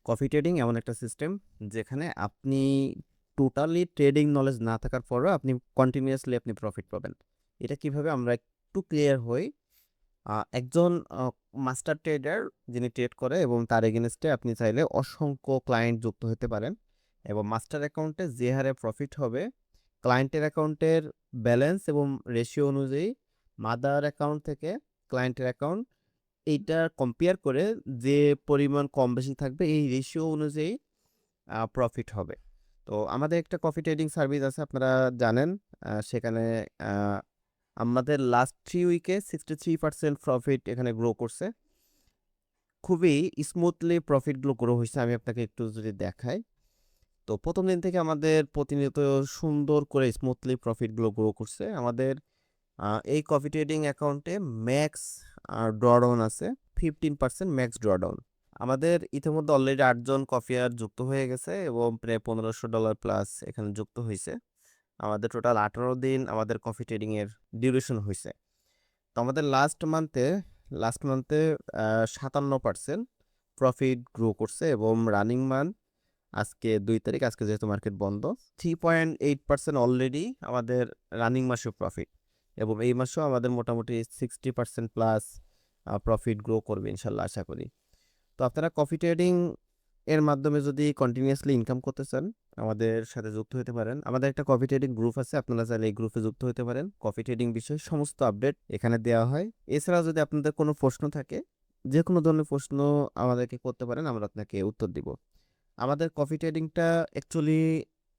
Coffee trading এমন একটা system যেখানে আপনি টোটালি ট্রেডিং নলেজ না থাকার পরেও আপনি কন্টিনিউয়াসলি আপনি প্রফিট পাবেন। এটা কিভাবে আমরা একটু ক্লিয়ার হই। একজন মাস্টার ট্রেডার যিনি ট্রেড করে এবং তার এগেনস্টে আপনি চাইলে অসংখ্য ক্লায়েন্ট যুক্ত হতে পারেন এবং মাস্টার অ্যাকাউন্টে যে হারে প্রফিট হবে ক্লায়েন্টের অ্যাকাউন্টের ব্যালেন্স এবং রেশিও অনুযায়ী মাদার অ্যাকাউন্ট থেকে ক্লায়েন্টের অ্যাকাউন্ট এইটা কম্পেয়ার করে যে পরিমাণ কম বেশি থাকবে এই রেশিও অনুযায়ী প্রফিট হবে। তো আমাদের একটা কফি ট্রেডিং সার্ভিস আছে আপনারা জানেন। সেখানে আমাদের লাস্ট 3 উইকে 63% প্রফিট এখানে গ্রো করছে। খুবই স্মুথলি প্রফিটগুলো গ্রো হইছে। আমি আপনাকে একটু যদি দেখাই। তো ১ম দিন থেকে আমাদের প্রতিনিয়ত সুন্দর করে স্মুথলি প্রফিটগুলো গ্রো করছে। আমাদের এই কফি ট্রেডিং অ্যাকাউন্টে ম্যাক্স ড্রডাউন আছে 15% ম্যাক্স ড্রডাউন। আমাদের ইতিমধ্যে অলরেডি ৮ জন কফিয়ার যুক্ত হয়ে গেছে এবং প্রায় $১৫০০ প্লাস এখানে যুক্ত হইছে। আমাদের টোটাল ১৮ দিন আমাদের কফি ট্রেডিং এর ডিউরেশন হইছে। তো আমাদের লাস্ট মান্থে ৫৭% প্রফিট গ্রো করছে এবং রানিং মান্থ আজকে ২ তারিখ, আজকে যেহেতু মার্কেট বন্ধ, 3.8% অলরেডি আমাদের রানিং মাসেও প্রফিট এবং এই মাসেও আমাদের মোটামুটি 60% প্লাস প্রফিট গ্রো করবে ইনশাল্লাহ আশা করি। তো আপনারা কফি ট্রেডিং এর মাধ্যমে যদি কন্টিনিউয়াসলি ইনকাম করতে চান আমাদের সাথে যুক্ত হতে পারেন। আমাদের একটা কফি ট্রেডিং গ্রুপ আছে, আপনারা চাইলে এই গ্রুপে যুক্ত হতে পারেন। কফি ট্রেডিং বিষয়ে সমস্ত আপডেট এখানে দেওয়া হয়। এছাড়াও যদি আপনাদের কোনো প্রশ্ন থাকে, যে কোনো ধরনের প্রশ্ন আমাদেরকে করতে পারেন, আমরা আপনাকে উত্তর দিব। আমাদের কফি ট্রেডিংটা অ্যাকচুয়ালি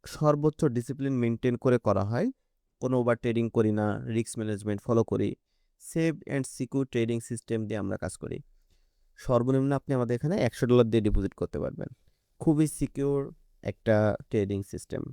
সর্বোচ্চ ডিসিপ্লিন মেনটেন করে করা হয়। কোনো ওভার ট্রেডিং করি না, রিস্ক ম্যানেজমেন্ট ফলো করি, save and secure trading system দিয়ে আমরা কাজ করি। সর্বনিম্ন আপনি আমাদের এখানে $১০০ দিয়ে ডিপোজিট করতে পারবেন। খুবই সিকিউর একটা ট্রেডিং সিস্টেম।